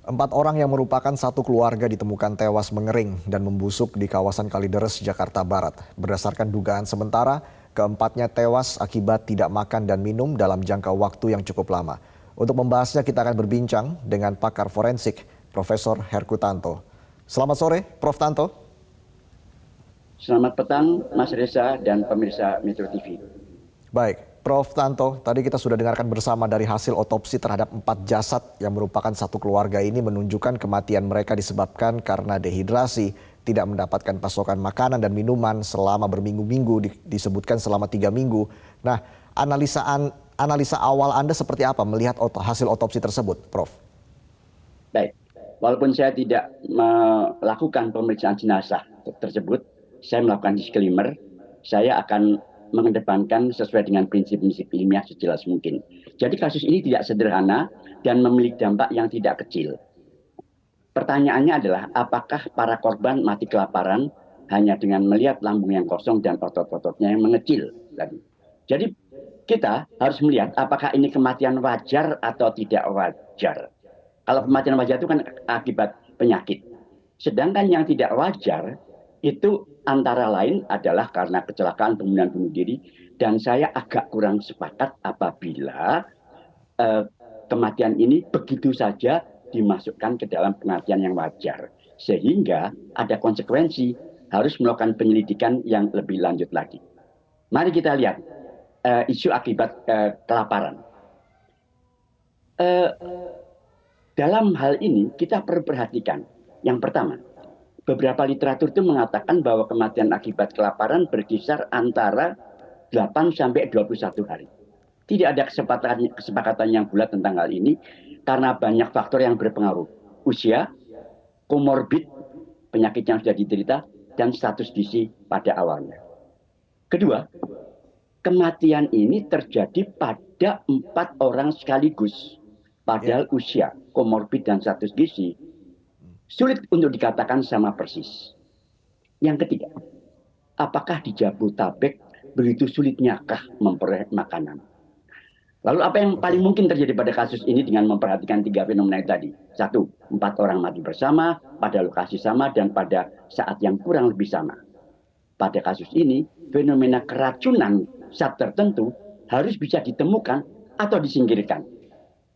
Empat orang yang merupakan satu keluarga ditemukan tewas mengering dan membusuk di kawasan Kalideres, Jakarta Barat. Berdasarkan dugaan sementara, keempatnya tewas akibat tidak makan dan minum dalam jangka waktu yang cukup lama. Untuk membahasnya kita akan berbincang dengan pakar forensik, Profesor Herku Tanto. Selamat sore, Prof. Tanto. Selamat petang, Mas Reza dan pemirsa Metro TV. Baik, Prof. Tanto, tadi kita sudah dengarkan bersama dari hasil otopsi terhadap 4 jasad yang merupakan satu keluarga ini menunjukkan kematian mereka disebabkan karena dehidrasi, tidak mendapatkan pasokan makanan dan minuman selama berminggu-minggu, disebutkan selama 3 minggu. Nah, analisa awal Anda seperti apa melihat hasil otopsi tersebut, Prof? Baik, walaupun saya tidak melakukan pemeriksaan jenazah tersebut, saya melakukan disclaimer, saya akan mengedepankan sesuai dengan prinsip-prinsip ilmiah sejelas mungkin. Jadi kasus ini tidak sederhana dan memiliki dampak yang tidak kecil. Pertanyaannya adalah apakah para korban mati kelaparan hanya dengan melihat lambung yang kosong dan otot-ototnya yang mengecil tadi. Jadi kita harus melihat apakah ini kematian wajar atau tidak wajar. Kalau kematian wajar itu kan akibat penyakit. Sedangkan yang tidak wajar itu antara lain adalah karena kecelakaan pembunuhan bunuh diri, dan saya agak kurang sepakat apabila kematian ini begitu saja dimasukkan ke dalam kematian yang wajar, sehingga ada konsekuensi harus melakukan penyelidikan yang lebih lanjut lagi. Mari kita lihat isu akibat kelaparan. Dalam hal ini kita perlu perhatikan yang pertama, beberapa literatur itu mengatakan bahwa kematian akibat kelaparan berkisar antara 8 sampai 21 hari. Tidak ada kesepakatan yang bulat tentang hal ini karena banyak faktor yang berpengaruh. Usia, komorbid, penyakit yang sudah diderita, dan status gizi pada awalnya. Kedua, kematian ini terjadi pada 4 orang sekaligus. Padahal usia, komorbid, dan status gizi sulit untuk dikatakan sama persis. Yang ketiga, apakah di Jabodetabek begitu sulitnyakah memperoleh makanan? Lalu apa yang paling mungkin terjadi pada kasus ini dengan memperhatikan 3 fenomena tadi? 1, 4 orang mati bersama, pada lokasi sama, dan pada saat yang kurang lebih sama. Pada kasus ini, fenomena keracunan zat tertentu harus bisa ditemukan atau disingkirkan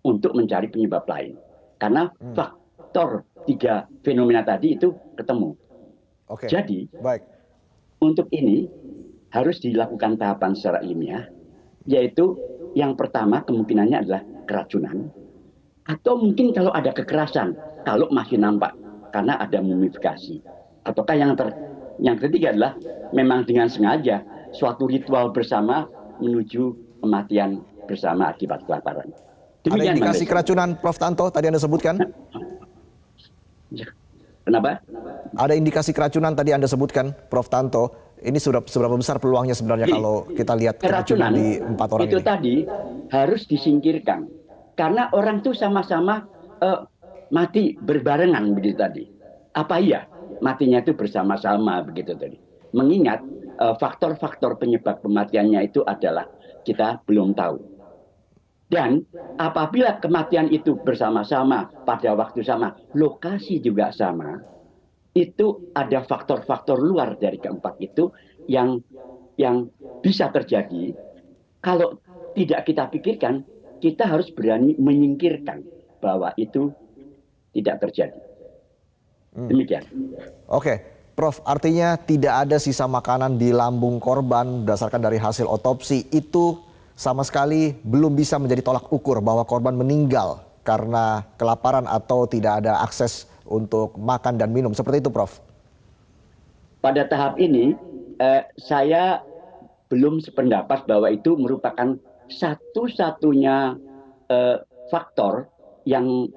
untuk mencari penyebab lain. Karena faktor 3 fenomena tadi itu ketemu. Jadi, untuk ini harus dilakukan tahapan secara ilmiah, yaitu yang pertama kemungkinannya adalah keracunan, atau mungkin kalau ada kekerasan, kalau masih nampak, karena ada mumifikasi. Ataukah yang ketiga adalah memang dengan sengaja suatu ritual bersama menuju kematian bersama akibat kelaparan. Ada indikasi keracunan, Prof. Tanto, tadi Anda sebutkan? Kenapa? Ada indikasi keracunan tadi Anda sebutkan, Prof. Tanto. Ini seberapa besar peluangnya sebenarnya kalau kita lihat keracunan di 4 orang itu ini? Tadi harus disingkirkan. Karena orang itu sama-sama mati berbarengan begitu tadi. Apa iya matinya itu bersama-sama begitu tadi. Mengingat faktor-faktor penyebab kematiannya itu adalah kita belum tahu. Dan apabila kematian itu bersama-sama pada waktu sama, lokasi juga sama, itu ada faktor-faktor luar dari keempat itu yang bisa terjadi. Kalau tidak kita pikirkan, kita harus berani menyingkirkan bahwa itu tidak terjadi. Demikian. Oke, Prof, artinya tidak ada sisa makanan di lambung korban berdasarkan dari hasil otopsi itu sama sekali belum bisa menjadi tolak ukur bahwa korban meninggal karena kelaparan atau tidak ada akses untuk makan dan minum. Seperti itu, Prof? Pada tahap ini, saya belum sependapat bahwa itu merupakan satu-satunya faktor yang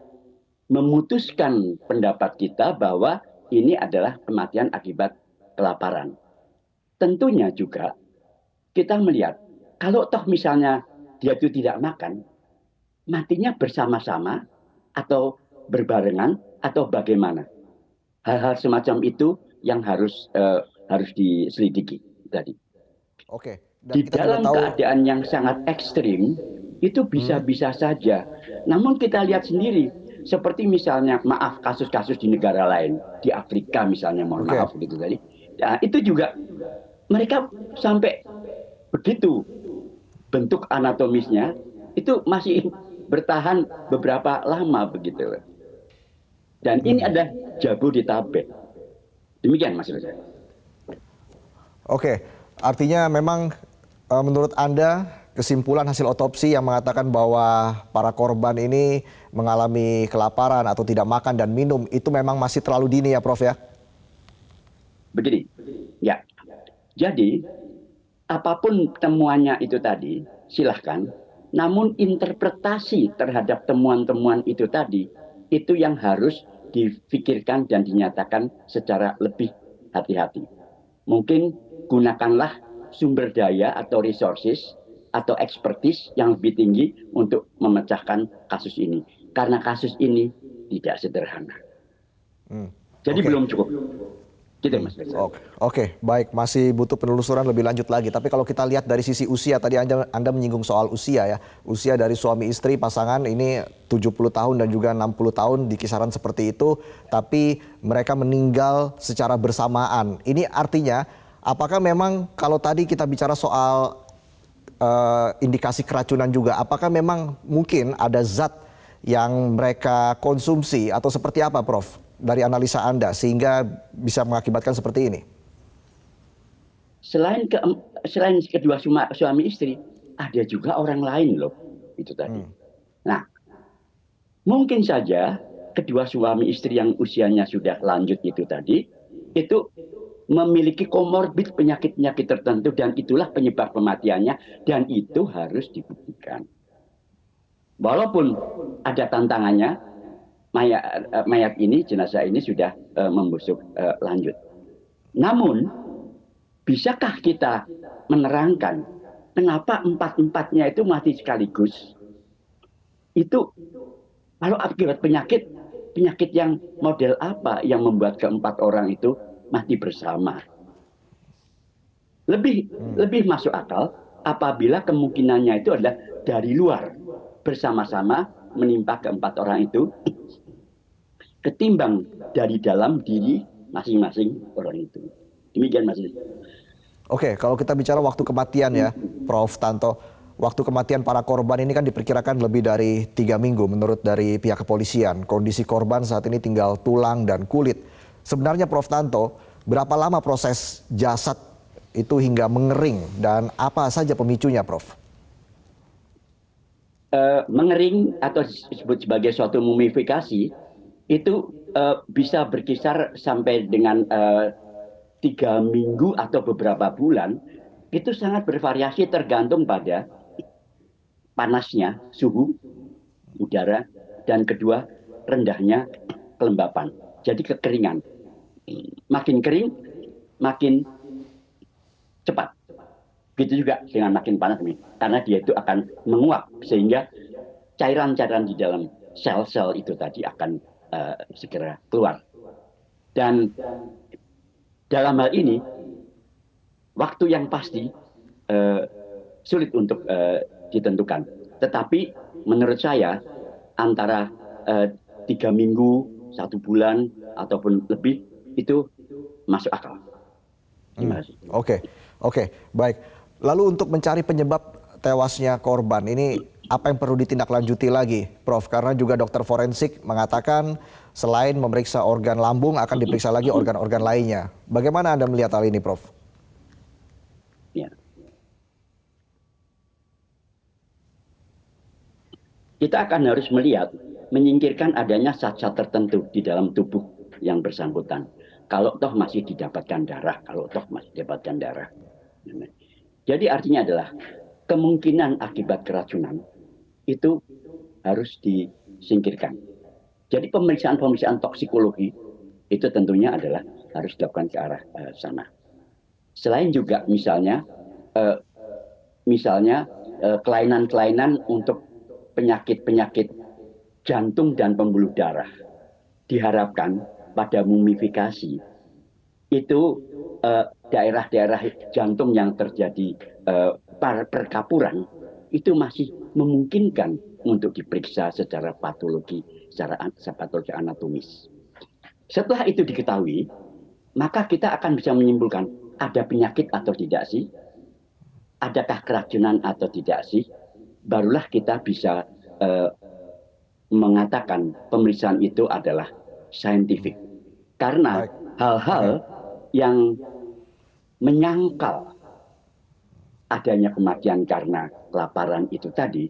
memutuskan pendapat kita bahwa ini adalah kematian akibat kelaparan. Tentunya juga kita melihat kalau toh misalnya dia itu tidak makan, matinya bersama-sama atau berbarengan atau bagaimana? Hal-hal semacam itu yang harus diselidiki tadi. Di dalam keadaan yang sangat ekstrim itu bisa-bisa saja. Namun kita lihat sendiri seperti misalnya maaf kasus-kasus di negara lain, di Afrika misalnya, mohon Oke. maaf gitu tadi. Nah, itu juga mereka sampai begitu bentuk anatomisnya itu masih bertahan beberapa lama begitu. Dan ini Hmm. adalah Jabodetabek. Demikian Mas Reza. Oke, artinya memang menurut Anda kesimpulan hasil otopsi yang mengatakan bahwa para korban ini mengalami kelaparan atau tidak makan dan minum itu memang masih terlalu dini ya Prof ya? Begini, ya. Jadi apapun temuannya itu tadi, silahkan. Namun interpretasi terhadap temuan-temuan itu tadi, itu yang harus difikirkan dan dinyatakan secara lebih hati-hati. Mungkin gunakanlah sumber daya atau resources atau expertise yang lebih tinggi untuk memecahkan kasus ini. Karena kasus ini tidak sederhana. Hmm. Jadi Oke. belum cukup. Gitu Mas Reza. Oke, baik. Masih butuh penelusuran lebih lanjut lagi. Tapi kalau kita lihat dari sisi usia, tadi Anda menyinggung soal usia ya. Usia dari suami istri pasangan ini 70 tahun dan juga 60 tahun di kisaran seperti itu. Tapi mereka meninggal secara bersamaan. Ini artinya apakah memang kalau tadi kita bicara soal indikasi keracunan juga, apakah memang mungkin ada zat yang mereka konsumsi atau seperti apa Prof? Dari analisa Anda sehingga bisa mengakibatkan seperti ini? Selain kedua suami istri, ada juga orang lain loh, itu tadi. Nah, mungkin saja kedua suami istri yang usianya sudah lanjut itu tadi, itu memiliki komorbid penyakit-penyakit tertentu dan itulah penyebab kematiannya dan itu harus dibuktikan. Walaupun ada tantangannya, mayat ini, jenazah ini sudah membusuk lanjut. Namun, bisakah kita menerangkan kenapa empat-empatnya itu mati sekaligus? Itu kalau akibat penyakit yang model apa yang membuat keempat orang itu mati bersama? Lebih masuk akal apabila kemungkinannya itu adalah dari luar bersama-sama menimpa keempat orang itu ketimbang dari dalam diri masing-masing orang itu. Demikian Mas. Oke, kalau kita bicara waktu kematian ya, Prof. Tanto. Waktu kematian para korban ini kan diperkirakan lebih dari 3 minggu menurut dari pihak kepolisian. Kondisi korban saat ini tinggal tulang dan kulit. Sebenarnya Prof. Tanto, berapa lama proses jasad itu hingga mengering dan apa saja pemicunya Prof? Mengering atau disebut sebagai suatu mumifikasi itu bisa berkisar sampai dengan 3 minggu atau beberapa bulan. Itu sangat bervariasi tergantung pada panasnya suhu udara dan kedua rendahnya kelembapan. Jadi kekeringan. Makin kering, makin cepat. Begitu juga dengan makin panas nih, karena dia itu akan menguap sehingga cairan-cairan di dalam sel-sel itu tadi akan segera keluar. Dan dalam hal ini waktu yang pasti sulit untuk ditentukan. Tetapi menurut saya antara 3 minggu, 1 bulan ataupun lebih itu masuk akal. Terima kasih. Oke, baik. Lalu untuk mencari penyebab tewasnya korban ini apa yang perlu ditindaklanjuti lagi, Prof? Karena juga dokter forensik mengatakan selain memeriksa organ lambung akan diperiksa lagi organ-organ lainnya. Bagaimana Anda melihat hal ini, Prof? Ya. Kita akan harus melihat, menyingkirkan adanya zat-zat tertentu di dalam tubuh yang bersangkutan. Kalau toh masih didapatkan darah, Jadi artinya adalah kemungkinan akibat keracunan itu harus disingkirkan. Jadi pemeriksaan toksikologi itu tentunya adalah harus dilakukan ke arah sana. Selain juga misalnya kelainan-kelainan untuk penyakit-penyakit jantung dan pembuluh darah diharapkan pada mumifikasi itu daerah-daerah jantung yang terjadi perkapuran itu masih memungkinkan untuk diperiksa secara patologi secara patologi anatomis. Setelah itu diketahui, maka kita akan bisa menyimpulkan ada penyakit atau tidak sih, adakah keracunan atau tidak sih, barulah kita bisa mengatakan pemeriksaan itu adalah saintifik. Karena hal-hal yang menyangkal adanya kematian karena kelaparan itu tadi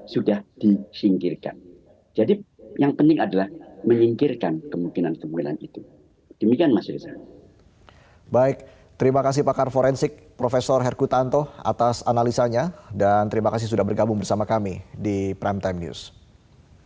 sudah disingkirkan. Jadi yang penting adalah menyingkirkan kemungkinan-kemungkinan itu. Demikian Mas Reza. Baik, terima kasih pakar forensik Profesor Herkutanto atas analisanya dan terima kasih sudah bergabung bersama kami di Prime Time News.